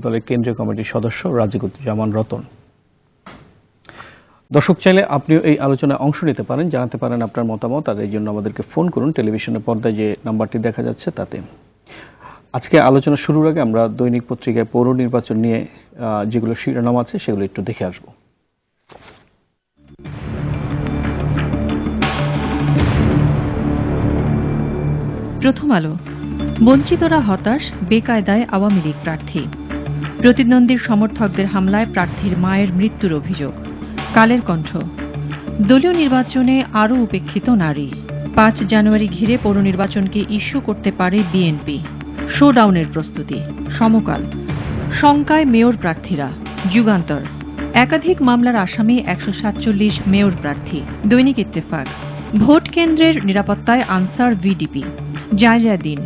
দলের কেন্দ্রীয় কমিটির সদস্য রাজিকুজ্জামান রতন। দর্শক চাইলে আপনিও এই আলোচনায় অংশ নিতে পারেন, জানাতে পারেন আপনার মতামত, আর এই জন্য আমাদেরকে ফোন করুন টেলিভিশনের পর্দায় যে নাম্বারটি দেখা যাচ্ছে তাতে। আজকে আলোচনা শুরুর আগে আমরা দৈনিক পত্রিকায় পৌর নির্বাচন নিয়ে যেগুলো শিরোনাম আছে সেগুলো একটু দেখে আসব। প্রথম আলো। বঞ্চিতরা হতাশ, বেকায়দায় আওয়ামী লীগ প্রার্থী। প্রতিদ্বন্দ্বীর সমর্থকদের হামলায় প্রার্থীর মায়ের মৃত্যুর অভিযোগ। কালের কণ্ঠ। দলীয় নির্বাচনে আরও উপেক্ষিত নারী। ৫ জানুয়ারি ঘিরে পৌর নির্বাচনকে ইস্যু করতে পারে বিএনপি। শোডাউনের প্রস্তুতি। সমকাল। শঙ্কায় মেয়র প্রার্থীরা। যুগান্তর। একাধিক মামলার আসামি ১৪৭ মেয়র প্রার্থী। দৈনিক ইত্তেফাক। ভোট কেন্দ্রের নিরাপত্তায় আনসার ভিডিপি। জায়জায় দিন।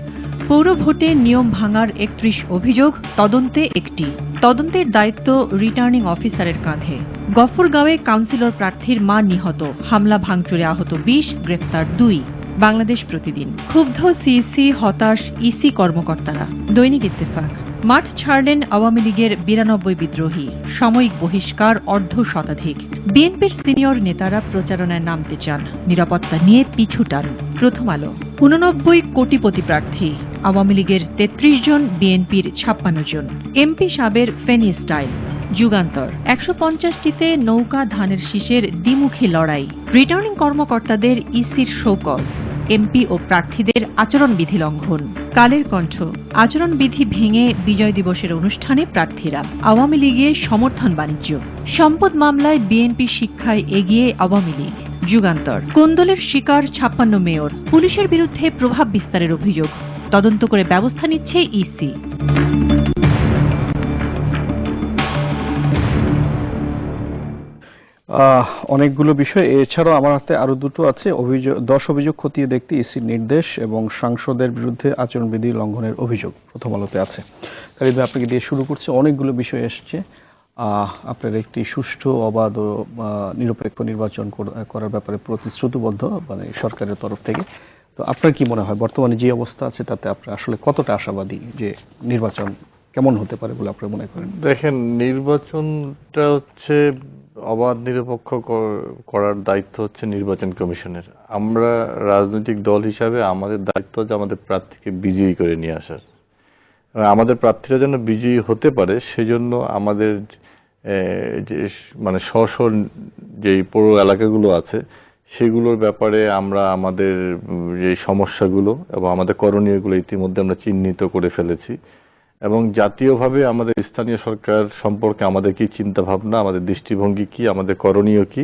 পৌর ভোটে নিয়ম ভাঙার ৩১ অভিযোগ, তদন্তে একটি। তদন্তের দায়িত্ব রিটার্নিং অফিসারের কাঁধে। গফরগাঁওয়ে কাউন্সিলর প্রার্থীর মা নিহত, হামলা ভাঙচুরে আহত ২০, গ্রেফতার ২। বাংলাদেশ প্রতিদিন। ক্ষুব্ধ সিইসি, হতাশ ইসি কর্মকর্তারা। দৈনিক ইত্তেফাক। মাঠ ছাড়লেন আওয়ামী লীগের ৯২ বিদ্রোহী, সাময়িক বহিষ্কার অর্ধশতাধিক। বিএনপির সিনিয়র নেতারা প্রচারণায় নামতে চান, নিরাপত্তা নিয়ে পিছু টান। প্রথম আলো। ৮৯ কোটিপতি প্রার্থী, আওয়ামী লীগের ৩৩ জন, বিএনপির ৫৬ জন। এমপি সাবের ফেনী স্টাইল। যুগান্তর। ১৫০টিতে নৌকা ধানের শীষের দ্বিমুখী লড়াই। রিটার্নিং কর্মকর্তাদের ইসির শোকজ। এমপি ও প্রার্থীদের আচরণবিধি লঙ্ঘন। কালের কণ্ঠ। আচরণবিধি ভেঙে বিজয় দিবসের অনুষ্ঠানে প্রার্থীরা। আওয়ামী লীগে সমর্থন বাণিজ্য। সম্পদ মামলায় বিএনপি শিক্ষায় এগিয়ে আওয়ামী লীগ। যুগান্তর। কোন্দলের শিকার ৫৬ মেয়র, পুলিশের বিরুদ্ধে প্রভাব বিস্তারের অভিযোগ, তদন্ত করে ব্যবস্থা নিচ্ছে ইসি। অনেকগুলো বিষয়, এছাড়াও আমার হাতে আরো দুটো আছে। 10 অভিযোগ খতিয়ে দেখতে ইসির নির্দেশ এবং সাংসদের বিরুদ্ধে আচরণবিধি লঙ্ঘনের অভিযোগ প্রথম আলোতে আছে। খালিদ ভাই, আপনাকে দিয়ে শুরু করছে। অনেকগুলো বিষয় এসছে। আপনার একটি সুষ্ঠু, অবাধ ও নিরপেক্ষ নির্বাচন করার ব্যাপারে প্রতিশ্রুতিবদ্ধ মানে সরকারের তরফ থেকে। তো আপনার কি মনে হয় বর্তমানে যে অবস্থা আছে তাতে আপনার আসলে কতটা আশাবাদী যে নির্বাচন কেমন হতে পারে বলে আপনি মনে করেন? দেখেন, নির্বাচনটা হচ্ছে অবাধ নিরপেক্ষ করার দায়িত্ব হচ্ছে নির্বাচন কমিশনের। আমরা রাজনৈতিক দল হিসাবে আমাদের দায়িত্ব যে আমাদের প্রার্থীকে বিজয়ী করে নিয়ে আসার। আমাদের প্রার্থীরা যেন বিজয়ী হতে পারে সেজন্য আমাদের যে মানে স্ব যে পৌর এলাকাগুলো আছে সেগুলোর ব্যাপারে আমরা আমাদের যে সমস্যাগুলো এবং আমাদের করণীয়গুলো ইতিমধ্যে আমরা চিহ্নিত করে ফেলেছি এবং জাতীয়ভাবে আমাদের স্থানীয় সরকার সম্পর্কে আমাদের কি চিন্তা ভাবনা, আমাদের দৃষ্টিভঙ্গি কি, আমাদের করণীয় কি,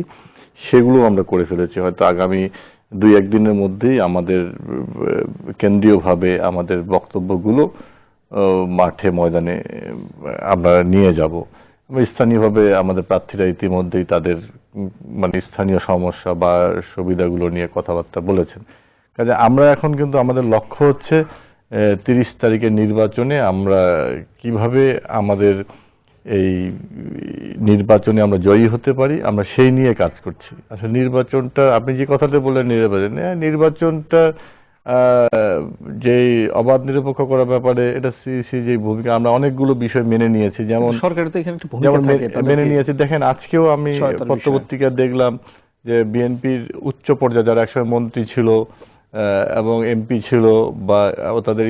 সেগুলো আমরা করে ফেলেছি। হয়তো আগামী ২-১ দিনের মধ্যেই আমাদের কেন্দ্রীয়ভাবে আমাদের বক্তব্যগুলো মাঠে ময়দানে আমরা নিয়ে যাব। স্থানীয়ভাবে আমাদের প্রার্থীরা ইতিমধ্যেই তাদের মানে স্থানীয় সমস্যা বা সুবিধাগুলো নিয়ে কথাবার্তা বলেছেন। কাজে আমরা এখন কিন্তু আমাদের লক্ষ্য হচ্ছে ৩০ তারিখের নির্বাচনে আমরা কিভাবে আমাদের এই নির্বাচনে আমরা জয়ী হতে পারি, আমরা সেই নিয়ে কাজ করছি। আসলে নির্বাচনটা আপনি যে কথাটা বললেন, নির্বাচনটা যে অবাধ নিরপেক্ষ করার ব্যাপারে এটা সিইসি যে ভূমিকা, আমরা অনেকগুলো বিষয় মেনে নিয়েছি, যেমন সরকারের তো এখানে একটা ভূমিকা থাকে, মেনে নিয়েছি। দেখেন, আজকেও আমি পত্রপত্রিকায় দেখলাম যে বিএনপির উচ্চ পর্যায়ে যারা একসময় মন্ত্রী ছিল এবং এমপি ছিল বা তাদের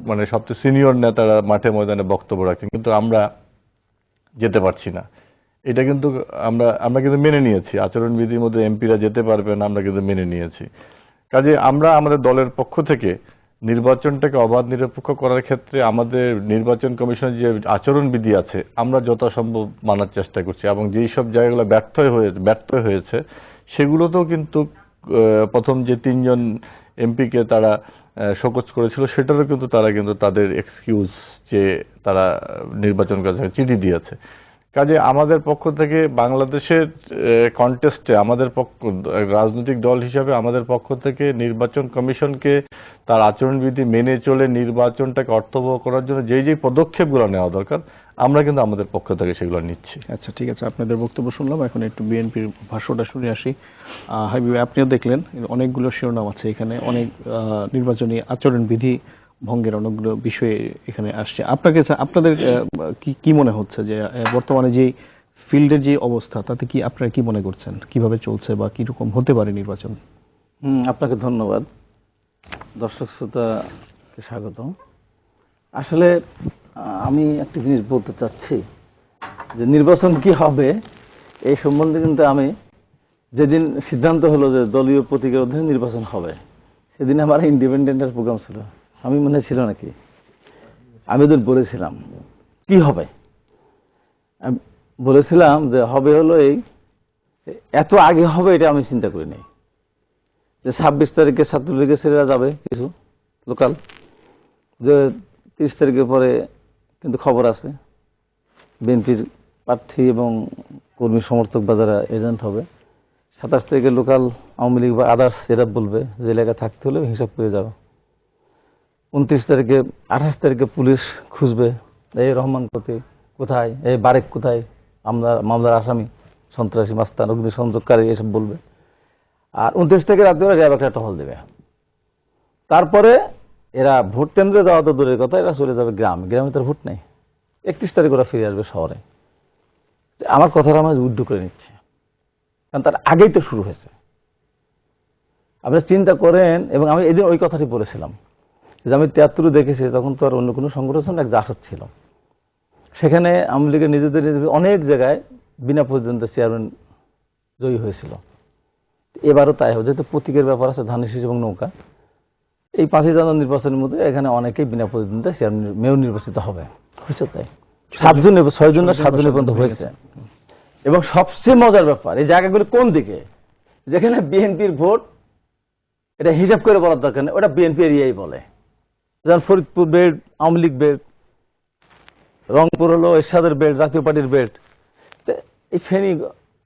মানে সবচেয়ে সিনিয়র নেতারা মাঠে ময়দানে বক্তব্য রাখছেন, কিন্তু আমরা যেতে পারছি না। এটা কিন্তু আমরা কিন্তু মেনে নিয়েছি, আচরণবিধির মধ্যে এমপিরা যেতে পারবেন, আমরা কিন্তু মেনে নিয়েছি। কাজে আমরা আমাদের দলের পক্ষ থেকে নির্বাচনটাকে অবাধ নিরপেক্ষ করার ক্ষেত্রে আমাদের নির্বাচন কমিশনের যে আচরণবিধি আছে আমরা যথাসম্ভব মানার চেষ্টা করছি এবং যেই সব জায়গাগুলো ব্যর্থ হয়েছে সেগুলোতেও কিন্তু প্রথম যে ৩ জন এমপিকে তারা শোকজ করেছিল সেটারও কিন্তু তারা কিন্তু তাদের এক্সকিউজ যে তারা নির্বাচন কমিশনে চিঠি দিয়েছে। কাজে আমাদের পক্ষ থেকে বাংলাদেশের কন্টেস্টে আমাদের রাজনৈতিক দল হিসাবে আমাদের পক্ষ থেকে নির্বাচন কমিশনকে তার আচরণবিধি মেনে চলে নির্বাচনটাকে অর্থবহ করার জন্য যেই পদক্ষেপগুলো নেওয়া দরকার আমরা কিন্তু আমাদের পক্ষ থেকে সেগুলো নিচ্ছি। আচ্ছা, ঠিক আছে, আপনাদের বক্তব্য শুনলাম। এখন একটু বিএনপির ভাষ্যটা শুনে আসি। হাবিব, আপনিও দেখলেন অনেকগুলো শিরোনাম আছে এখানে, অনেক নির্বাচনী আচরণবিধি ভঙ্গের অনেকগুলো বিষয় এখানে আসছে। আপনাদের কি মনে হচ্ছে যে বর্তমানে যে ফিল্ডের যে অবস্থা তাতে কি আপনারা কি মনে করছেন, কিভাবে চলছে বা কিরকম হতে পারে নির্বাচন? আপনাকে ধন্যবাদ, দর্শক শ্রোতাকে স্বাগত। আসলে আমি একটা জিনিস বলতে চাচ্ছি যে নির্বাচন কি হবে এই সম্বন্ধে কিন্তু আমি যেদিন সিদ্ধান্ত হলো যে দলীয় প্রতীকের অধীনে নির্বাচন হবে, সেদিন আমার ইন্ডিপেন্ডেন্টের প্রোগ্রাম ছিল। আমি মনে ছিল নাকি, আমি ওদের বলেছিলাম কি হবে। আমি বলেছিলাম যে হবে হলো এই, এত আগে হবে এটা আমি চিন্তা করিনি, যে 26 তারিখে ছাত্রলীগের ছেলেরা যাবে কিছু লোকাল, যে 30 তারিখের পরে কিন্তু খবর আছে বিএনপির প্রার্থী এবং কর্মী সমর্থক বা যারা এজেন্ট হবে 27 তারিখে লোকাল আওয়ামী লীগ বা আদার্স এরা বলবে যে এলাকায় থাকতে হলে হিসাব করে যাও। 29 তারিখে 28 তারিখে পুলিশ খুঁজবে এই রহমান কোথায়, এই বারেক কোথায়, মামলার আসামি, সন্ত্রাসী মাস্তান, অগ্নি সংযোগকারী এসব বলবে। আর 29 তারিখে রাত্রে র্যাব একটা টহল দেবে। তারপরে এরা ভোট কেন্দ্রে যাওয়া তো দূরের কথা, এরা চলে যাবে গ্রামে তার ভোট নেই। 31 তারিখ ওরা ফিরে আসবে শহরে। আমার কথাটা আমার উড্ডু করে নিচ্ছে, কারণ তার আগেই তো শুরু হয়েছে। আপনি চিন্তা করেন, এবং আমি এদিন ওই কথাটি বলেছিলাম যে আমি 73 দেখেছি, তখন তো আর অন্য কোনো সংগঠন এক জাসদ ছিল, সেখানে আওয়ামী লীগের নিজেদের অনেক জায়গায় বিনা প্রতিদ্বন্দ্বিতা চেয়ারম্যান জয়ী হয়েছিল। এবারও তাই হবে, যেহেতু প্রতীকের ব্যাপার আছে, ধানের শীষ এবং নৌকা। এই 5ই জানুয়ারি নির্বাচনের মধ্যে এখানে অনেকেই বিনা প্রতিদ্বন্দ্বিতা চেয়ারম্যান মেয়র নির্বাচিত হবে। হয়েছে তাই 6 জন না 7 জনের পর্যন্ত হয়েছে। এবং সবচেয়ে মজার ব্যাপার, এই জায়গাগুলো কোন দিকে, যেখানে বিএনপির ভোট এটা হিসাব করে বলার দরকার নেই, ওটা বিএনপি এরিয়াই বলে। যেমন ফরিদপুর বেল্ট আওয়ামী লীগ বেল্ট, রংপুর হলো এরশাদের বেল্ট জাতীয় পার্টির বেল্ট, এই ফেনী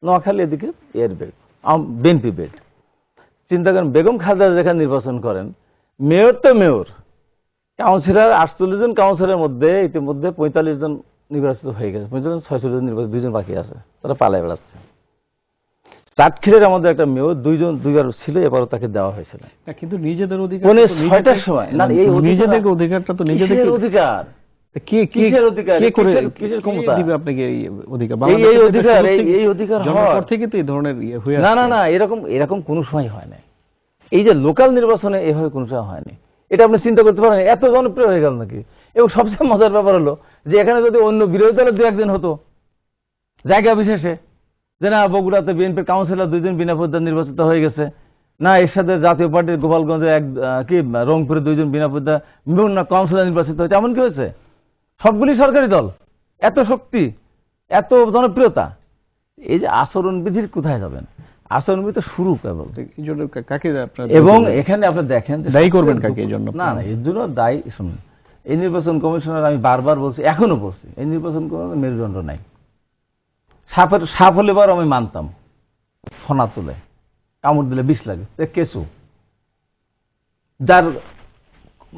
নোয়াখালী এদিকে এর বেল্ট বিএনপি বেল্ট। চিন্তা করেন বেগম খালেদা যেখানে নির্বাচন করেন, মেয়র তো মেয়র, কাউন্সিলর 48 জন কাউন্সিলরের মধ্যে ইতিমধ্যে 45 জন নির্বাচিত হয়ে গেছে, 46 জন নির্বাচিত, 2 জন বাকি আছে, তারা পালায় বেড়াচ্ছে। চাটখিলের আমাদের একটা মেয়র দুইবার ছিল, এবারও তাকে দেওয়া হয়েছিল। কিন্তু নিজেদের অধিকার 6টার সময় না, এই নিজেদের অধিকারটা তো নিজেদের অধিকার। কিসের অধিকার, কিসের ক্ষমতা দিবে আপনাকে এই অধিকার? এই অধিকার জন্মের থেকে তো এই ধরনের হয়ে না এরকম কোনো সময় হয় না। এই যে লোকাল নির্বাচনে এভাবে কোনো সময় হয়নি, এটা আপনি চিন্তা করতে পারেন এত জনপ্রিয় হয়ে গেল নাকি। এবং সবচেয়ে মজার ব্যাপার হলো যে এখানে যদি অন্য বিরোধী দলের 2-1 হতো জায়গা বিশেষে, যে না বগুড়াতে বিএনপির কাউন্সিলর 2 জন বিনা প্রতিদ্বন্দ্বিতা নির্বাচিত হয়ে গেছে, না এর সাথে জাতীয় পার্টির গোপালগঞ্জে রংপুরে 2 জন বিনা প্রতিদ্বন্দ্বিতা বিভিন্ন কাউন্সিলর নির্বাচিত হয়েছে, এমন কি হয়েছে? সবগুলি সরকারি দল, এত শক্তি, এত জনপ্রিয়তা। এই যে আচরণবিধির কোথায় যাবেন, আচরণবিধি তো শুরু কেবল। কাকে এবং এখানে আপনি দেখেন দায়ী করবেন কাকে এর জন্য? না এর জন্য দায়ী শুনুন, এই নির্বাচন কমিশনার আমি বারবার বলছি, এখনো বলছি, এই নির্বাচন কমিশনের মেরুদণ্ড নাই। সাপ হলে বার আমি মানতাম, ফনা তুলে কামড় দিলে 20 লাগে, কেঁচু যার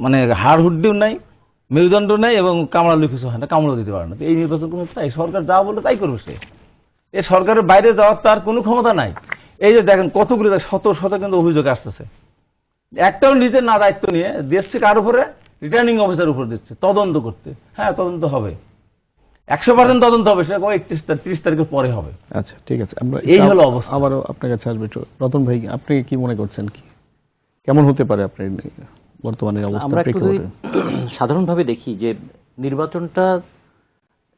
মানে হাড় হুড্ডিও নাই, মেরুদণ্ড নাই, এবং কামড়ালে কিছু হয় না, কামড়ও দিতে পারে না। এই নির্বাচন কমিশন তাই, সরকার যা বলে তাই করবে সে। এই সরকারের বাইরে যাওয়ার তার কোনো ক্ষমতা নাই। এই যে দেখেন কতগুলো শত কিন্তু অভিযোগ আসতেছে, একটাও নিজের না দায়িত্ব নিয়ে দিচ্ছে কার উপরে, রিটার্নিং অফিসার উপর দিচ্ছে তদন্ত করতে। হ্যাঁ তদন্ত হবে, 100% তদন্ত হবে, সেটা 30 তারিখের পরে হবে। আচ্ছা ঠিক আছে, আমরা এই হলো অবস্থা। আবারও আপনার কাছে আসবে রতন ভাই, আপনি কি মনে করছেন, কি কেমন হতে পারে আপনার বর্তমানের অবস্থা? আমরা একটু সাধারণভাবে দেখি যে নির্বাচনটা,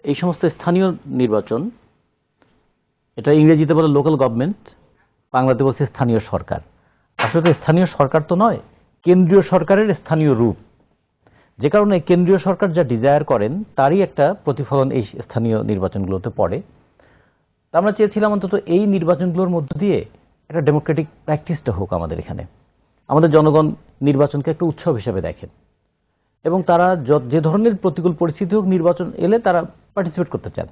এই সমস্ত স্থানীয় নির্বাচন, এটা ইংরেজিতে বলে লোকাল গভর্নমেন্ট, বাংলাতে বলছে স্থানীয় সরকার। আসলে স্থানীয় সরকার তো নয়, কেন্দ্রীয় সরকারের স্থানীয় রূপ। যে কারণে কেন্দ্রীয় সরকার যা ডিজায়ার করেন তারই একটা প্রতিফলন এই স্থানীয় নির্বাচনগুলোতে পড়ে। তা আমরা চেয়েছিলাম অন্তত এই নির্বাচনগুলোর মধ্য দিয়ে একটা ডেমোক্রেটিক প্র্যাকটিসটা হোক আমাদের এখানে। আমাদের জনগণ নির্বাচনকে একটা উৎসব হিসেবে দেখেন, এবং তারা যে ধরনের প্রতিকূল পরিস্থিতি হোক, নির্বাচন এলে তারা পার্টিসিপেট করতে চান।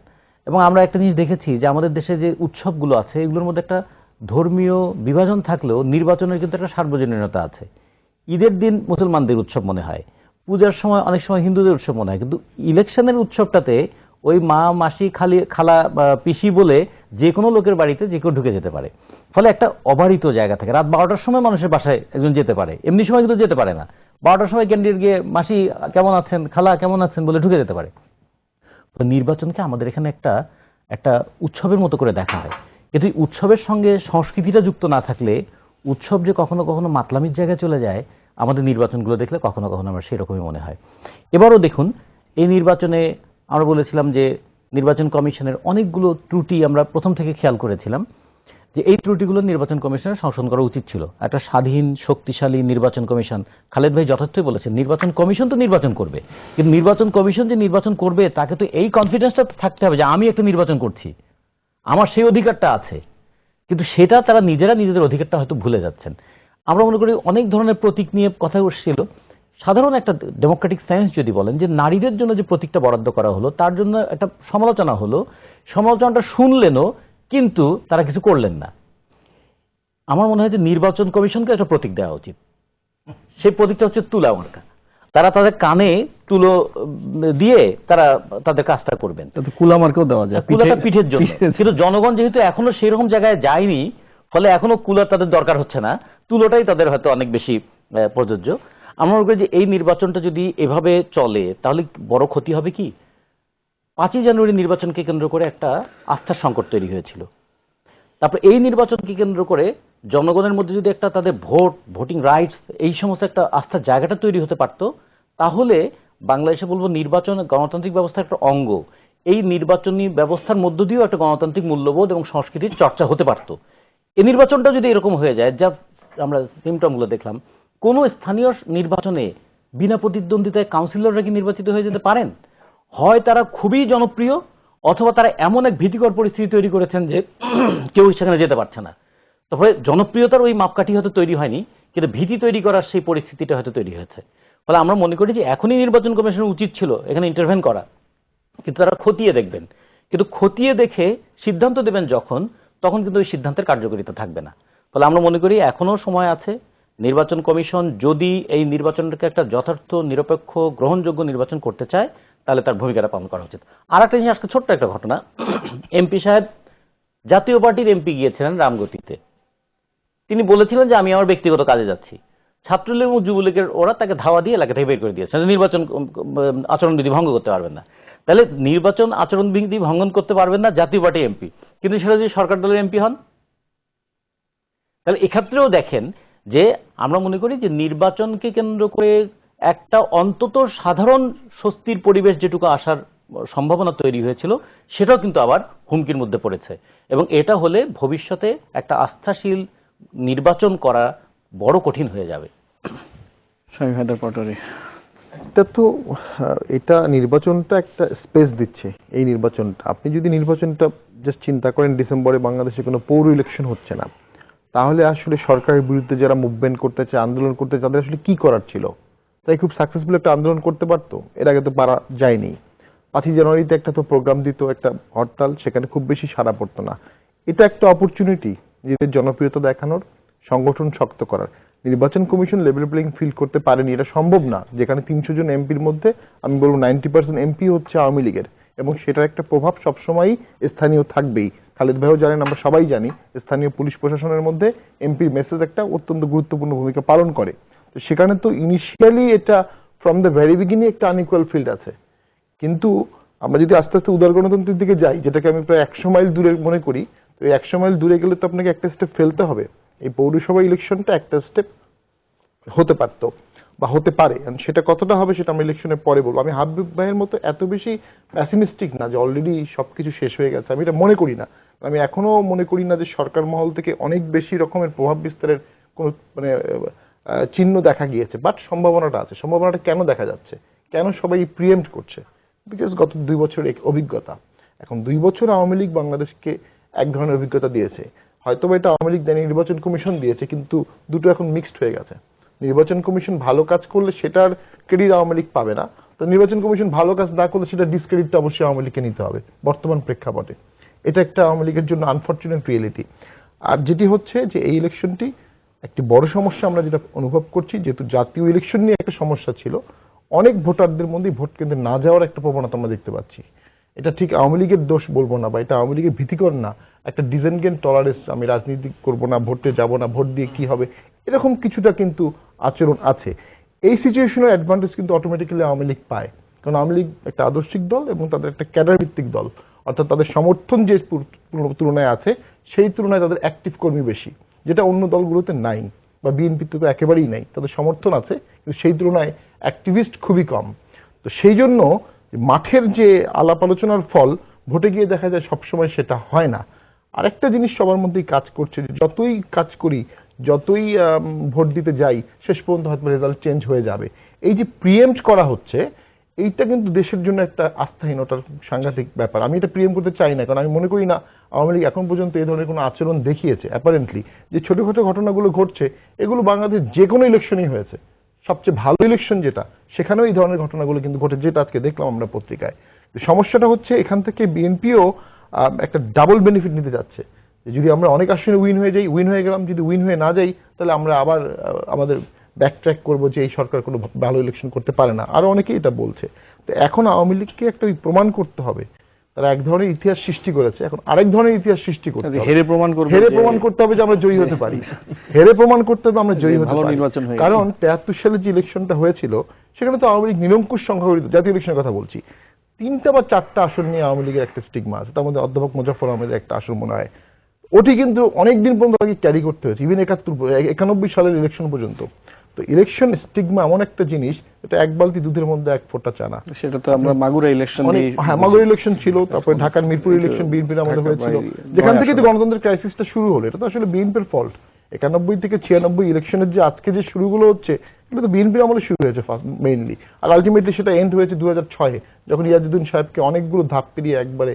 এবং আমরা একটা জিনিস দেখেছি যে আমাদের দেশে যে উৎসবগুলো আছে এগুলোর মধ্যে একটা ধর্মীয় বিভাজন থাকলেও নির্বাচনের কিন্তু একটা সার্বজনীনতা আছে। ঈদের দিন মুসলমানদের উৎসব মনে হয়, পূজার সময় অনেক সময় হিন্দুদের উৎসব মনে হয়, কিন্তু ইলেকশনের উৎসবটাতে ওই মা মাসি খালা পিসি বলে যে কোনো লোকের বাড়িতে যে কেউ ঢুকে যেতে পারে। ফলে একটা অবারিত জায়গা থাকে, রাত 12টার সময় মানুষের বাসায় একজন যেতে পারে, এমনি সময় কিন্তু যেতে পারে না। 12টার সময় ক্যান্ডিডেট গিয়ে মাসি কেমন আছেন, খালা কেমন আছেন বলে ঢুকে যেতে পারে। তো নির্বাচনকে আমাদের এখানে একটা উৎসবের মতো করে দেখা হয়, কিন্তু এই উৎসবের সঙ্গে সংস্কৃতিটা যুক্ত না থাকলে উৎসব যে কখনো কখনো মাতলামির জায়গায় চলে যায়, আমাদের নির্বাচনগুলো দেখলে কখনো কখনো আমার সেরকমই মনে হয়। এবারও দেখুন, এই নির্বাচনে আমরা বলেছিলাম যে নির্বাচন কমিশনের অনেকগুলো ত্রুটি আমরা প্রথম থেকে খেয়াল করেছিলাম, যে এই ত্রুটিগুলো নির্বাচন কমিশনের সংশোধন করা উচিত ছিল। একটা স্বাধীন শক্তিশালী নির্বাচন কমিশন, খালেদ ভাই যথার্থই বলেছেন, নির্বাচন কমিশন তো নির্বাচন করবে, কিন্তু নির্বাচন কমিশন যে নির্বাচন করবে তাকে তো এই কনফিডেন্সটা থাকতে হবে যে আমি একটা নির্বাচন করছি, আমার সেই অধিকারটা আছে। কিন্তু সেটা তারা নিজেদের অধিকারটা হয়তো ভুলে যাচ্ছেন। আমরা মনে করি অনেক ধরনের প্রতীক নিয়ে কথা উঠছিল। সাধারণ একটা ডেমোক্রেটিক সায়েন্স যদি বলেন যে নারীদের জন্য যে প্রতীকটা বরাদ্দ করা হলো তার জন্য একটা সমালোচনা হলো, সমালোচনাটা শুনলেনও কিন্তু তারা কিছু করলেন না। আমার মনে হয় যে নির্বাচন কমিশনকে একটা প্রতীক দেওয়া উচিত। সেই প্রতীকটা হচ্ছে তুলা মার্কা। তারা তাদের কানে তুলো দিয়ে তারা তাদের কাজটা করবেন। কুলামার্কেও দেওয়া যায়, কুলাটা পিঠের জন্য, কিন্তু জনগণ যেহেতু এখনো সেরকম জায়গায় যায়নি, ফলে এখনো কুলার তাদের দরকার হচ্ছে না, তুলোটাই তাদের হয়তো অনেক বেশি প্রযোজ্য। আমরা মনে করি যে এই নির্বাচনটা যদি এভাবে চলে তাহলে বড় ক্ষতি হবে কি, 5ই জানুয়ারি নির্বাচনকে কেন্দ্র করে একটা আস্থার সংকট তৈরি হয়েছিল। তারপর এই নির্বাচনকে কেন্দ্র করে জনগণের মধ্যে যদি একটা তাদের ভোটিং রাইটস এই সমস্ত একটা আস্থার জায়গাটা তৈরি হতে পারত, তাহলে বাংলাদেশে বলবো নির্বাচন গণতান্ত্রিক ব্যবস্থার একটা অঙ্গ। এই নির্বাচনী ব্যবস্থার মধ্য দিয়েও একটা গণতান্ত্রিক মূল্যবোধ এবং সংস্কৃতির চর্চা হতে পারত। এই নির্বাচনটা যদি এরকম হয়ে যায়, যা আমরা সিমটমগুলো দেখলাম, কোন স্থানীয় নির্বাচনে বিনা প্রতিদ্বন্দ্বিতায় কাউন্সিলররা কি নির্বাচিত হয়ে যেতে পারেন? হয় তারা খুবই জনপ্রিয়, অথবা তারা এমন এক ভীতিকর পরিস্থিতি তৈরি করেছেন যে কেউ সেখানে যেতে পারছে না। তারপরে জনপ্রিয়তার ওই মাপকাঠি হয়তো তৈরি হয়নি, কিন্তু ভীতি তৈরি করার সেই পরিস্থিতিটা হয়তো তৈরি হয়েছে। ফলে আমরা মনে করি যে এখনই নির্বাচন কমিশনের উচিত ছিল এখানে ইন্টারভেন করা, কিন্তু তারা খতিয়ে দেখবেন। কিন্তু খতিয়ে দেখে সিদ্ধান্ত দেবেন যখন, তখন কিন্তু ওই সিদ্ধান্তের কার্যকারিতা থাকবে না। ফলে আমরা মনে করি এখনো সময় আছে। নির্বাচন কমিশন যদি এই নির্বাচনটাকে একটা যথার্থ নিরপেক্ষ গ্রহণযোগ্য নির্বাচন করতে চায়, তাহলে তার ভূমিকাটা পালন করা উচিত। আর একটা জিনিস, আজকে ছোট্ট একটা ঘটনা, এমপি সাহেব জাতীয় পার্টির এমপি গিয়েছিলেন রামগতিতে। তিনি বলেছিলেন যে আমি আমার ব্যক্তিগত কাজে যাচ্ছি। ছাত্রলীগ এবং যুবলীগের ওরা তাকে ধাওয়া দিয়ে এলাকা থেকে বের করে দিয়েছে, নির্বাচন আচরণবিধি ভঙ্গ করতে পারবেন না। তাহলে নির্বাচন আচরণবিধি ভঙ্গন করতে পারবেন না জাতীয় পার্টি এমপি, কিন্তু সেটা যদি সরকার দলের এমপি হন, তাহলে এক্ষেত্রেও দেখেন যে আমরা মনে করি যে নির্বাচনকে কেন্দ্র করে একটা অন্তত সাধারণ স্বস্তির পরিবেশ যেটুকু আসার সম্ভাবনা তৈরি হয়েছিল, সেটাও কিন্তু আবার হুমকির মধ্যে পড়েছে। এবং এটা হলে ভবিষ্যতে একটা আস্থাশীল নির্বাচন করা বড় কঠিন হয়ে যাবে। শামীম হায়দার পাটোয়ারী, এটা তো এটা নির্বাচনটা একটা স্পেস দিচ্ছে। এই নির্বাচনটা আপনি যদি নির্বাচনটা জাস্ট চিন্তা করেন, ডিসেম্বরে বাংলাদেশে কোনো পৌর ইলেকশন হচ্ছে না, তাহলে আসলে সরকারের বিরুদ্ধে যারা মুভমেন্ট করতে চায়, আন্দোলন করতে চায়, তাদের আসলে কি করার ছিল? তাই খুব সাকসেসফুল একটা আন্দোলন করতে পারতো, এর আগে তো পারা যায়নি। 5ই জানুয়ারিতে একটা তো প্রোগ্রাম দিত, একটা হরতাল, সেখানে খুব বেশি সাড়া পড়তো না। এটা একটা অপরচুনিটি নিজেদের জনপ্রিয়তা দেখানোর, সংগঠন শক্ত করার। নির্বাচন কমিশন লেভেল প্লেইং ফিল্ড করতে পারেনি, এটা সম্ভব না। যেখানে 300 জন এমপির মধ্যে আমি বলবো 90% এমপি হচ্ছে আওয়ামী লীগের, এবং সেটার একটা প্রভাব সবসময়ই স্থানীয় থাকবেই। খালেদ ভাইও জানেন, আমরা সবাই জানি, স্থানীয় পুলিশ প্রশাসনের মধ্যে এমপির মেসেজ একটা অত্যন্ত গুরুত্বপূর্ণ ভূমিকা পালন করে। তো সেখানে তো ইনিশিয়ালি এটা ফ্রম দ্য ভেরি বিগিনিং একটা আনইকুয়াল ফিল্ড আছে। কিন্তু আমরা যদি আস্তে আস্তে উদার গণতন্ত্রের দিকে যাই, যেটাকে আমি প্রায় 100 মাইল দূরে মনে করি, তো এই 100 মাইল দূরে গেলে তো আপনাকে একটা স্টেপ ফেলতে হবে। এই পৌরসভা ইলেকশনটা একটা স্টেপ হতে পারত বা হতে পারে, সেটা কতটা হবে সেটা আমরা ইলেকশনের পরে বলবো। আমি হাবিব ভাইয়ের মতো এত বেশি প্যাসিমিস্টিক না যে অলরেডি সবকিছু শেষ হয়ে গেছে, আমি এটা মনে করি না। আমি এখনো মনে করি না যে সরকার মহল থেকে অনেক বেশি রকমের প্রভাব বিস্তারের কোন চিহ্ন দেখা গিয়েছে, বাট সম্ভাবনাটা আছে। সম্ভাবনাটা কেন দেখা যাচ্ছে, কেন সবাই প্রিএম্প্ট করছে? বিকজ গত 2 বছরের অভিজ্ঞতা। এখন 2 বছর আওয়ামী লীগ বাংলাদেশকে এক ধরনের অভিজ্ঞতা দিয়েছে, হয়তো এটা আওয়ামী লীগ দেয়নি, নির্বাচন কমিশন দিয়েছে, কিন্তু দুটো এখন মিক্সড হয়ে গেছে। নির্বাচন কমিশন ভালো কাজ করলে সেটার ক্রেডিট আওয়ামী লীগ পাবে না, তো নির্বাচন কমিশন ভালো কাজ না করলে সেটা ডিসক্রেডিটটা অবশ্যই আওয়ামী লীগকে নিতে হবে বর্তমান প্রেক্ষাপটে। এটা একটা আওয়ামী লীগের জন্য আনফরচুনেট রিয়েলিটি। আর যেটি হচ্ছে যে এই ইলেকশনটি একটি বড় সমস্যা আমরা যেটা অনুভব করছি, যেহেতু জাতীয় ইলেকশন নিয়ে একটা সমস্যা ছিল, অনেক ভোটারদের মধ্যে ভোট কেন্দ্রে না যাওয়ার একটা প্রবণতা আমরা দেখতে পাচ্ছি। এটা ঠিক আওয়ামী লীগের দোষ বলবো না, বা এটা আওয়ামী লীগের ভীতিকর না, একটা ডিসেনগেন্ট টলারেন্স, আমি রাজনীতি করবো না, ভোটে যাব না, ভোট দিয়ে কি হবে, এরকম কিছুটা কিন্তু আচরণ আছে। এই সিচুয়েশনের অ্যাডভান্টেজ কিন্তু অটোমেটিক্যালি আওয়ামী লীগ পায়, কারণ আওয়ামী লীগ একটা আদর্শিক দল এবং তাদের একটা ক্যাডার ভিত্তিক দল, অর্থাৎ তাদের সমর্থন যে তুলনায় আছে সেই তুলনায় তাদের অ্যাক্টিভ কর্মী বেশি, যেটা অন্য দলগুলোতে নাই, বা বিএনপিতে তো একেবারেই নাই। তাদের সমর্থন আছে কিন্তু সেই তুলনায় অ্যাক্টিভিস্ট খুবই কম। তো সেই জন্য মাঠের যে আলাপ আলোচনার ফল ভোটে গিয়ে দেখা যায় সবসময় সেটা হয় না। আরেকটা জিনিস সবার মধ্যেই কাজ করছে, যে যতই কাজ করি, যতই ভোট দিতে যাই, শেষ পর্যন্ত হয়তো রেজাল্ট চেঞ্জ হয়ে যাবে। এই যে প্রিএম্পট করা হচ্ছে, এইটা কিন্তু দেশের জন্য একটা আস্থাহীনতার সাংঘাতিক ব্যাপার। আমি এটা প্রিএম্পট করতে চাই না, কারণ আমি মনে করি না আওয়ামী লীগ এখন পর্যন্ত এই ধরনের কোনো আচরণ দেখিয়েছে। অ্যাপারেন্টলি যে ছোটখাটো ঘটনাগুলো ঘটছে, এগুলো বাংলাদেশ যে কোনো ইলেকশনই হয়েছে, সবচেয়ে ভালো ইলেকশন যেটা, সেখানেও এই ধরনের ঘটনাগুলো কিন্তু ঘটে, যেটা আজকে দেখলাম আমরা পত্রিকায়। সমস্যাটা হচ্ছে এখান থেকে বিএনপিও একটা ডাবল বেনিফিট নিতে যাচ্ছে। যদি আমরা অনেক আসনে উইন হয়ে যাই, উইন হয়ে গেলাম, যদি উইন হয়ে না যাই তাহলে আমরা আবার আমাদের ব্যাকট্র্যাক করবো যে এই সরকার কোনো ভালো ইলেকশন করতে পারে না, আরো অনেকেই এটা বলছে। তো এখন আওয়ামী লীগকে একটা প্রমাণ করতে হবে, তারা এক ধরনের ইতিহাস সৃষ্টি করেছে, এখন আরেক ধরনের ইতিহাস সৃষ্টি করতে হবে। হেরে প্রমাণ করতে হবে যে আমরা জয়ী হতে পারি, হেরে প্রমাণ করতে হবে আমরা জয়ী হতে পারি। কারণ 73 সালে যে ইলেকশনটা হয়েছিল সেখানে তো আওয়ামী লীগ নিরঙ্কুশ সংখ্যাগরিষ্ঠ, জাতীয় ইলেকশনের কথা বলছি, 3টা বা 4টা আসন নিয়ে আওয়ামী লীগের একটা স্টিগমা আছে, তার মধ্যে অধ্যাপক মোজাফফর আহমেদের একটা আসন মনে হয়, ওটি কিন্তু অনেকদিন পর্যন্ত তাকে ক্যারি করতে হয়েছে, ইভেন 91 সালের ইলেকশন পর্যন্ত। তো ইলেকশন স্টিগমা এমন একটা জিনিস, এটা এক বালতি দুধের মধ্যে এক ফোঁটা চানা। সেটা তো আমরা মাগুরা ইলেকশন, হ্যাঁ মাগুরা ইলেকশন ছিল, তারপরে ঢাকার মিরপুর ইলেকশন বিএনপির আমাদের হয়েছিল, যেখান থেকে তো গণতন্ত্রের ক্রাইসিসটা শুরু হলো। এটা তো আসলে বিএনপির ফল্ট। 91 থেকে 96 ইলেকশনের যে আজকে যে শুরুগুলো হচ্ছে, এটা তো বিএনপির আমলে শুরু হয়েছে মেইনলি, আর আলটিমেটলি সেটা এন্ড হয়েছে 2006-এ, যখন ইয়াজউদ্দিন সাহেবকে অনেকগুলো ধাপ পেরিয়ে একবারে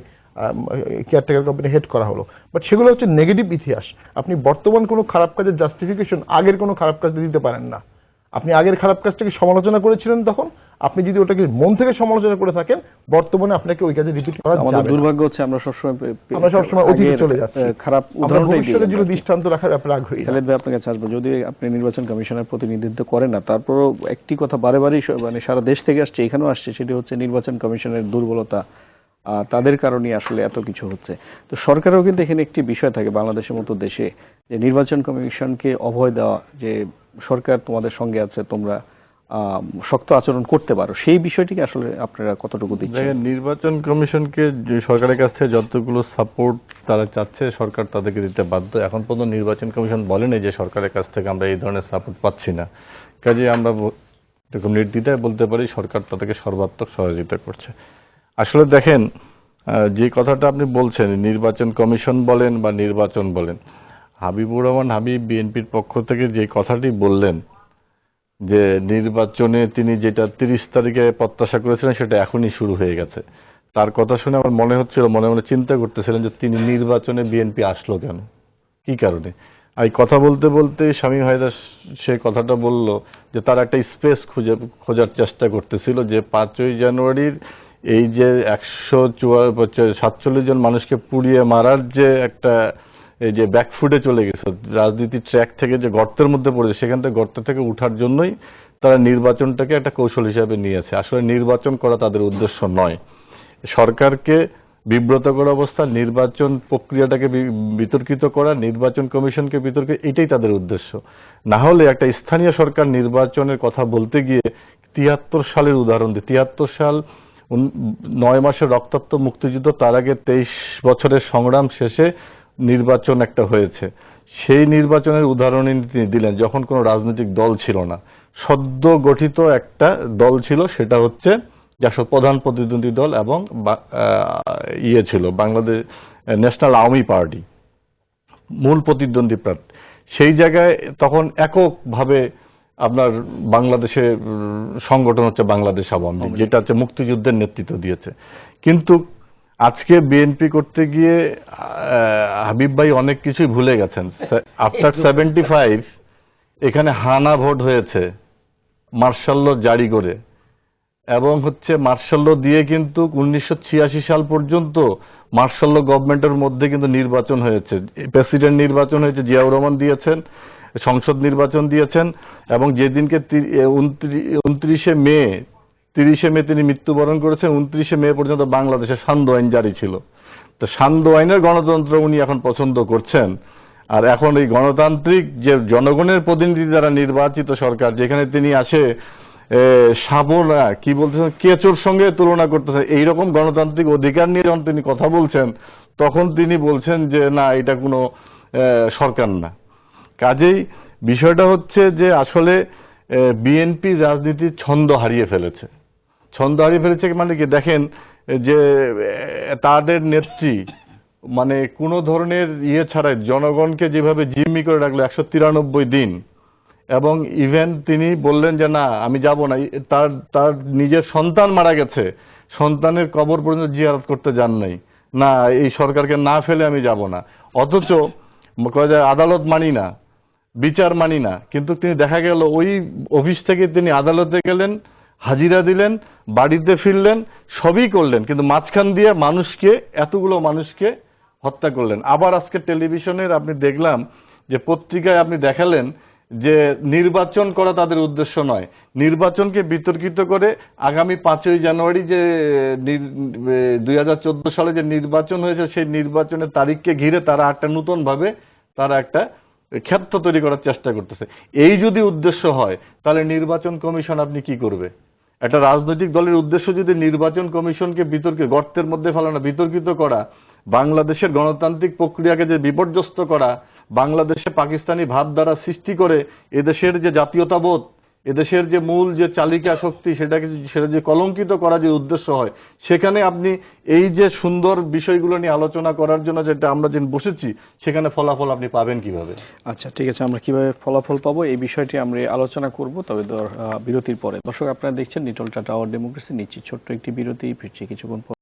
কেয়ারটেকার কোম্পানি হেড করা হলো। বাট সেগুলো হচ্ছে নেগেটিভ ইতিহাস। আপনি বর্তমান কোনো খারাপ কাজের জাস্টিফিকেশন আগের কোনো খারাপ কাজ দিতে পারেন না। আপনি আগের খারাপ কাজটাকে সমালোচনা করেছিলেন, তখন আপনি যদি ওটাকে মন থেকে সমালোচনা করে থাকেন, বর্তমানে আপনাকে ওই কাজে রিপিট করা যাবে না। আমাদের দুর্ভাগ্য হচ্ছে আমরা সবসময় অতীতে চলে যাচ্ছি, খারাপ উদাহরণটাই দিই। যদি দৃষ্টান্ত রাখার ব্যাপারে আগ্রহী। খালেদ ভাই, আপনার কাছে আসবো। যদি আপনি নির্বাচন কমিশনের প্রতিনিধিত্ব করেন না, তারপরও একটি কথা বারেবারই মানে সারা দেশ থেকে আসছে, এখানেও আসছে, সেটি হচ্ছে নির্বাচন কমিশনের দুর্বলতা, তাদের কারণে আসলে এত কিছু হচ্ছে। তো সরকারেও কিন্তু এখানে একটি বিষয় থাকে বাংলাদেশের মতো দেশে, যে নির্বাচন কমিশনকে অভয় দেওয়া, যে সরকার তোমাদের সঙ্গে আছে, তোমরা শক্ত আচরণ করতে পারো, সেই বিষয়টিকে আসলে আপনারা কতটুকু দিচ্ছেন? নির্বাচন কমিশনকে সরকারের কাছ থেকে যতগুলো সাপোর্ট তারা চাচ্ছে সরকার তাদেরকে দিতে বাধ্য। এখন পর্যন্ত নির্বাচন কমিশন বলেনি যে সরকারের কাছ থেকে আমরা এই ধরনের সাপোর্ট পাচ্ছি না, কাজে আমরা এরকম নির্দ্বিধায় বলতে পারি সরকার তাদেরকে সর্বাত্মক সহযোগিতা করছে। আসলে দেখেন, যে কথাটা আপনি বলছেন, নির্বাচন কমিশন বলেন বা নির্বাচন বলেন, হাবিবুর রহমান হাবিব বিএনপির পক্ষ থেকে যে কথাটি বললেন যে নির্বাচনে তিনি যেটা 30 তারিখে প্রত্যাশা করেছিলেন সেটা এখনই শুরু হয়ে গেছে, তার কথা শুনে আমার মনে হচ্ছিল, মনে মনে চিন্তা করতেছিলেন যে তিনি নির্বাচনে বিএনপি আসলো কেন, কি কারণে। এই কথা বলতে বলতে শামীম হায়দার সে কথাটা বলল যে তার একটা স্পেস খোঁজার চেষ্টা করতেছিল, যে 5ই জানুয়ারির এই যে 147 জন মানুষকে পুড়িয়ে মারার যে একটা, এই যে ব্যাকফুটে চলে গেছে, রাজনীতির ট্র্যাক থেকে যে গর্তের মধ্যে পড়েছে, সেখান থেকে গর্ত থেকে উঠার জন্যই তারা নির্বাচনটাকে একটা কৌশল হিসাবে নিয়েছে। আসলে নির্বাচন করা তাদের উদ্দেশ্য নয়, সরকারকে বিব্রত করা অবস্থা, নির্বাচন প্রক্রিয়াটাকে বিতর্কিত করা, নির্বাচন কমিশনকে বিতর্কিত, এটাই তাদের উদ্দেশ্য। না হলে একটা স্থানীয় সরকার নির্বাচনের কথা বলতে গিয়ে 73 সালের উদাহরণ দিই, 73 সাল 9 মাসের রক্তাক্ত মুক্তিযুদ্ধ, তার আগে 23 বছরের সংগ্রাম শেষে নির্বাচন একটা হয়েছে, সেই নির্বাচনের উদাহরণই তিনি দিলেন যখন কোনো রাজনৈতিক দল ছিল না, সদ্য গঠিত একটা দল ছিল, সেটা হচ্ছে যার প্রধান প্রতিদ্বন্দ্বী দল এবং ছিল বাংলাদেশ ন্যাশনাল আওয়ামী পার্টি, মূল প্রতিদ্বন্দ্বী প্রার্থী। সেই জায়গায় তখন এককভাবে আপনার বাংলাদেশে সংগঠন হচ্ছে বাংলাদেশ আওয়ামী লীগ, যেটা হচ্ছে মুক্তিযুদ্ধের নেতৃত্ব দিয়েছে। কিন্তু আজকে বিএনপি করতে গিয়ে হাবিব ভাই অনেক কিছুই ভুলে গেছেন। আফটার 75 এখানে হানা ভোট হয়েছে মার্শাল ল জারি করে, এবং হচ্ছে মার্শাল ল দিয়ে কিন্তু 1986 সাল পর্যন্ত মার্শাল ল গভর্নমেন্টের মধ্যে কিন্তু নির্বাচন হয়েছে, প্রেসিডেন্ট নির্বাচন হয়েছে, জিয়াউর রহমান দিয়েছেন, সংসদ নির্বাচন দিয়েছেন, এবং যেদিনকে 29 মে তিনি মৃত্যুবরণ করেছেন, 29 মে পর্যন্ত বাংলাদেশে সান্ধ্য আইন জারি ছিল। তো সান্ধ্য আইনের গণতন্ত্র উনি এখন পছন্দ করছেন, আর এখন এই গণতান্ত্রিক যে জনগণের প্রতিনিধি দ্বারা নির্বাচিত সরকার, যেখানে তিনি আসে সাবলা কি বলতেছেন, কেঁচোর সঙ্গে তুলনা করতেছেন, এইরকম গণতান্ত্রিক অধিকার নিয়ে যখন তিনি কথা বলছেন, তখন তিনি বলছেন যে না, এটা কোনো সরকার না। কাজেই বিষয়টা হচ্ছে যে আসলে বিএনপি রাজনীতির ছন্দ হারিয়ে ফেলেছে। ছন্দ হারিয়ে ফেলেছে মানে কি, দেখেন যে তাদের নেত্রী মানে কোনো ধরনের ছাড়াই জনগণকে যেভাবে জিম্মি করে রাখলো 193 দিন, এবং ইভেন তিনি বললেন যে না আমি যাব না, তার নিজের সন্তান মারা গেছে, সন্তানের কবর পর্যন্ত জিয়ারত করতে যান নাই, না এই সরকারকে না ফেলে আমি যাব না। অথচ কয় যায় আদালত মানি না, বিচার মানি না, কিন্তু তিনি দেখা গেল ওই অফিস থেকে তিনি আদালতে গেলেন, হাজিরা দিলেন, বাড়িতে ফিরলেন, সবই করলেন, কিন্তু মাঝখান দিয়ে এতগুলো মানুষকে হত্যা করলেন। আবার আজকে টেলিভিশনের আপনি দেখলাম যে পত্রিকায় আপনি দেখালেন যে নির্বাচন করা তাদের উদ্দেশ্য নয়, নির্বাচনকে বিতর্কিত করে আগামী 5ই জানুয়ারি যে 2014 সালে যে নির্বাচন হয়েছে সেই নির্বাচনের তারিখকে ঘিরে তারা একটা নতুন ভাবে তারা একটা ক্ষেত্র তৈরি করার চেষ্টা করতেছে। এই যদি উদ্দেশ্য হয় তাহলে নির্বাচন কমিশন আপনি কি করবে? একটা রাজনৈতিক দলের উদ্দেশ্য যদি নির্বাচন কমিশনকে গর্তের মধ্যে ফেলানো, বিতর্কিত করা, বাংলাদেশের গণতান্ত্রিক প্রক্রিয়াকে যে বিপর্যস্ত করা, বাংলাদেশে পাকিস্তানি ভাবধারা সৃষ্টি করে এদেশের যে জাতীয়তাবোধ, এদেশের যে মূল যে চালিকা শক্তি সেটা যে কলঙ্কিত করা যে উদ্দেশ্য হয়, সেখানে আপনি এই যে সুন্দর বিষয়গুলো নিয়ে আলোচনা করার জন্য যেটা আমরা যে বসেছি, সেখানে ফলাফল আপনি পাবেন কিভাবে? আচ্ছা ঠিক আছে, আমরা কিভাবে ফলাফল পাবো এই বিষয়টি আমরা আলোচনা করব, তবে বিরতির পরে। দর্শক আপনারা দেখছেন নিটল টাটা আওয়ার ডেমোক্রেসি, নিচ্ছি ছোট্ট একটি বিরতি, ফিরছি কিছুক্ষণ পর।